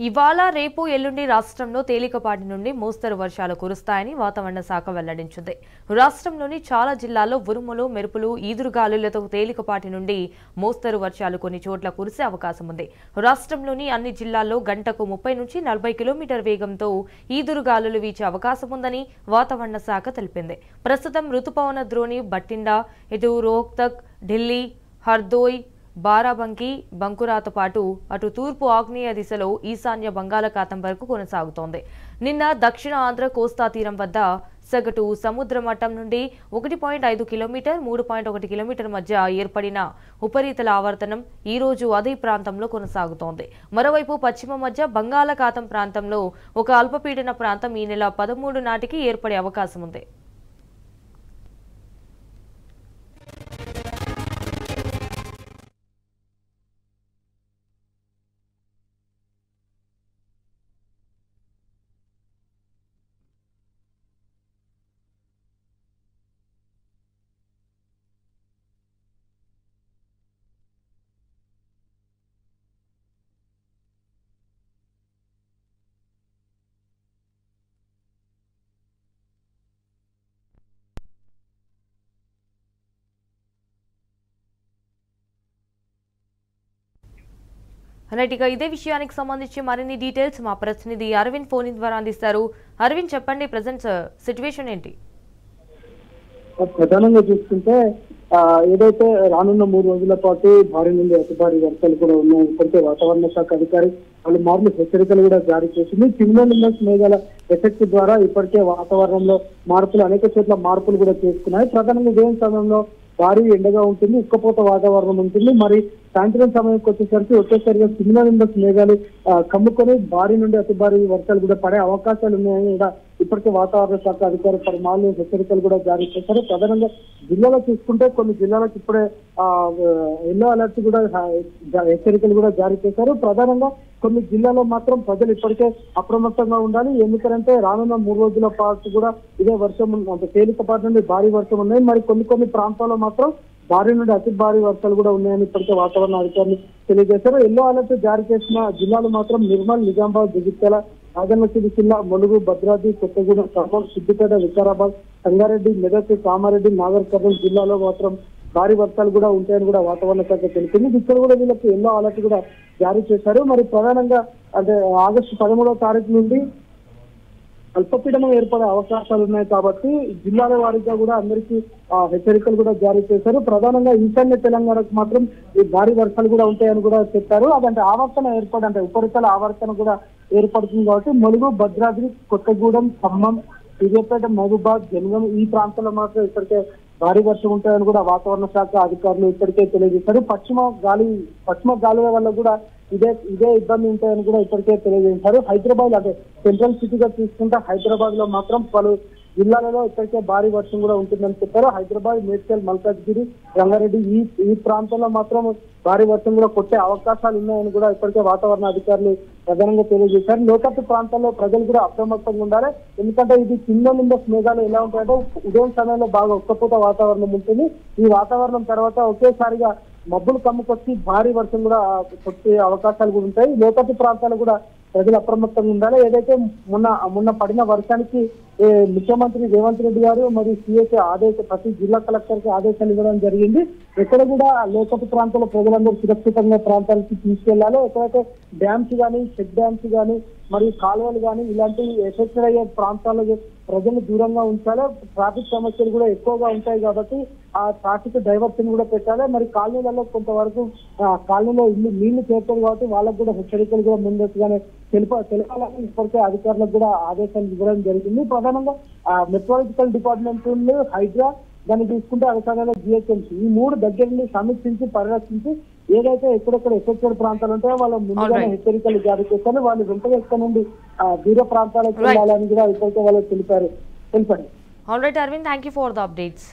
ఇవాళ రేపు ఎల్లుండి రాష్ట్రంలో తేలికపాటి నుండి మోస్తరు వర్షాలు కురుస్తాయని వాతావరణ శాఖ వెల్లడించింది. రాష్ట్రంలోని చాలా జిల్లాల్లో ఉరుములు, మెరుపులు, ఈదురుగాలులతో తేలికపాటి నుండి మోస్తరు వర్షాలు కొన్ని చోట్ల కురిసే అవకాశం ఉంది. రాష్ట్రంలోని అన్ని జిల్లాల్లో గంటకు 30 నుంచి 40 కిలోమీటర్ వేగంతో ఈదురుగాలులు వీచే అవకాశం ఉందని వాతావరణ శాఖ తెలిపింది. ప్రస్తుతం రుతుపవన ద్రోణి బట్టిండా, ఇటు రోహ్తక్, ఢిల్లీ, హర్దోయ్, బారాబంకీ, బంకురాతో పాటు అటు తూర్పు ఆగ్నేయ దిశలో ఈశాన్య బంగాళాఖాతం వరకు కొనసాగుతోంది. నిన్న దక్షిణ ఆంధ్ర కోస్తా తీరం వద్ద సగటు సముద్ర మట్టం నుండి 1.5 కిలోమీటర్ 3.1 కిలోమీటర్ మధ్య ఏర్పడిన ఉపరితల ఆవర్తనం ఈ రోజు అదే ప్రాంతంలో కొనసాగుతోంది. మరోవైపు పశ్చిమ మధ్య బంగాళాఖాతం ప్రాంతంలో ఒక అల్పపీడన ప్రాంతం ఈ నెల 13 నాటికి ఏర్పడే అవకాశం ఉంది. రైట్గా ఇదే విషయానికి సంబంధించి మరిన్ని డీటెయిల్స్ మా ప్రతినిధి అరవింద్ ఫోన్ ద్వారా అందిస్తారు. అరవింద్, చెప్పండి, ప్రెజెంట్ సిచ్యువేషన్ ఏంటి? ప్రధానంగా చూసుకుంటే ఏదైతే రానున్న 3 రోజుల పాటు భారీ నుండి అతి భారీ వర్షాలు కూడా ఉన్నాయి. ఇప్పటికే వాతావరణ శాఖ అధికారి వాళ్ళు మార్లు హెచ్చరికలు కూడా జారీ చేసింది. క్యూములోనింబస్ మేఘాల ఎఫెక్ట్ ద్వారా ఇప్పటికే వాతావరణంలో అనేక చోట్ల మార్పులు కూడా చేసుకున్నాయి. ప్రధానంగా ఉదయం సమయంలో భారీ ఎండగా ఉంటుంది, ఉక్కపోత వాతావరణం ఉంటుంది. మరి సాయంత్రం సమయంకి వచ్చేసరికి ఒకేసారిగా క్యూములోనింబస్ మేఘాలు కమ్ముకొని భారీ నుండి అతి భారీ వర్షాలు కూడా పడే అవకాశాలు ఉన్నాయని కూడా ఇప్పటికే వాతావరణ శాఖ అధికారులు పలుమార్లు హెచ్చరికలు కూడా జారీ చేశారు. ప్రధానంగా జిల్లాలో చూసుకుంటే కొన్ని జిల్లాలకు ఇప్పుడే ఎల్లో అలర్ట్ కూడా హెచ్చరికలు కూడా జారీ చేశారు. ప్రధానంగా కొన్ని జిల్లాలో మాత్రం ప్రజలు ఇప్పటికే అప్రమత్తంగా ఉండాలి. ఎందుకంటే రానున్న 3 రోజుల పాటు కూడా ఇదే వర్షం, అంటే తేలికపాటి నుండి భారీ వర్షం ఉన్నాయి. మరి కొన్ని ప్రాంతాల్లో మాత్రం భారీ నుండి అతి భారీ వర్షాలు కూడా ఉన్నాయని ఇప్పటికే వాతావరణ అధికారులు తెలియజేశారు. ఎల్లో అలర్ట్ జారీ చేసిన జిల్లాలు మాత్రం నిర్మల్, నిజామాబాద్, జగిత్యాల, రాజన్న సిరిసిల్ల, ములుగు, భద్రాద్రి, కొత్తగూడెం, ఖమ్మం, సిద్దిపేట, వికారాబాద్, సంగారెడ్డి, మెదక్, కామారెడ్డి, నాగర్ కర్నూలు జిల్లాలో మాత్రం భారీ వర్షాలు కూడా ఉంటాయని కూడా వాతావరణ శాఖ తెలిపింది. ఇక్కడ కూడా వీళ్ళకి ఎల్లో అలర్ట్ కూడా జారీ చేశారు. మరి ప్రధానంగా అంటే ఆగస్టు 13వ తారీఖు నుండి అల్పపీడనం ఏర్పడే అవకాశాలు ఉన్నాయి కాబట్టి జిల్లాల వారీగా కూడా అందరికీ హెచ్చరికలు కూడా జారీ చేశారు. ప్రధానంగా ఈశాన్య తెలంగాణకు మాత్రం ఈ భారీ వర్షాలు కూడా ఉంటాయని కూడా చెప్పారు. అదంటే ఆవర్తన ఉపరితల ఆవర్తన కూడా ఏర్పడుతుంది కాబట్టి ములుగు, భద్రాద్రి, కొత్తగూడెం, ఖమ్మం, సూర్యాపేట, మహబూబాద్, జనగం ఈ ప్రాంతాల్లో మాత్రం ఇప్పటికే భారీ వర్షం ఉంటాయని కూడా వాతావరణ శాఖ అధికారులు ఇప్పటికే తెలియజేశారు. పశ్చిమ గాలుల వల్ల కూడా ఇదే ఇబ్బంది ఉంటాయని కూడా ఇప్పటికే తెలియజేశారు. హైదరాబాద్, అంటే సెంట్రల్ సిటీగా తీసుకుంటే హైదరాబాద్ లో మాత్రం పలు జిల్లాలలో ఇప్పటికే భారీ వర్షం కూడా ఉంటుందని చెప్పారు. హైదరాబాద్, మేడ్చల్, మల్కాజ్గిరి, రంగారెడ్డి ఈ ప్రాంతాల్లో మాత్రం భారీ వర్షం కూడా కొట్టే అవకాశాలు ఉన్నాయని కూడా ఇప్పటికే వాతావరణ అధికారులు ప్రధానంగా తెలియజేశారు. లోతట్టు ప్రాంతాల్లో ప్రజలు కూడా అప్రమత్తంగా ఉండాలి. ఎందుకంటే ఇది క్యూములోనింబస్ మేఘాలు ఎలా ఉంటాయంటే ఉదయం సమయంలో బాగా ఉక్కపోత వాతావరణం ఉంటుంది. ఈ వాతావరణం తర్వాత ఒకేసారిగా మబ్బులు కమ్ముకొచ్చి భారీ వర్షం కూడా కొట్టే అవకాశాలు కూడా ఉంటాయి. లోతట్టు ప్రాంతాలు కూడా ప్రజలు అప్రమత్తంగా ఉండాలి. ఏదైతే మొన్న పడిన వర్షానికి ముఖ్యమంత్రి రేవంత్ రెడ్డి గారు మరియు సిఎస్ ప్రతి జిల్లా కలెక్టర్ కి ఆదేశాలు ఇవ్వడం జరిగింది. ఎక్కడ కూడా లోతట్టు ప్రాంతాల్లో ప్రజలందరూ సురక్షితంగా ప్రాంతాలకి తీసుకెళ్లాలి. ఎక్కడైతే డ్యామ్స్ కానీ, చెక్ డ్యామ్స్ కానీ, మరియు కాలువలు కానీ ఇలాంటి ఎఫెక్ట్ అయ్యే ప్రాంతాలకు ప్రజలు దూరంగా ఉంచాలి. ట్రాఫిక్ సమస్యలు కూడా ఎక్కువగా ఉంటాయి కాబట్టి ఆ ట్రాఫిక్ డైవర్షన్ కూడా పెట్టాలి. మరి కాలనీలలో కొంతవరకు కాలనీలో నీళ్లు చేరుతారు కాబట్టి వాళ్ళకు కూడా హెచ్చరికలు కూడా ముందస్తుగానే తెలపాలని ఇప్పటికే అధికారులకు కూడా ఆదేశాలు ఇవ్వడం జరిగింది. ప్రధానంగా మెట్రాలజికల్ డిపార్ట్మెంట్, హైడ్రా, దాన్ని తీసుకుంటే అధికారుల జిహెచ్ఎంసీ ఈ 3 దగ్గర నుండి సమీక్షించి పరిరక్షించి ఏదైతే ఎక్కడెక్కడ ఎఫెక్టెడ్ ప్రాంతాలు ఉంటాయో వాళ్ళ ముందుగానే హెచ్చరికలు జారీ చేస్తారు. వాళ్ళు వెంటనే ఇక్కడ నుండి దూర ప్రాంతాలకు వెళ్ళాలని కూడా ఇప్పటికే వాళ్ళు తెలిపారు. All right, Arvind, thank you for the updates.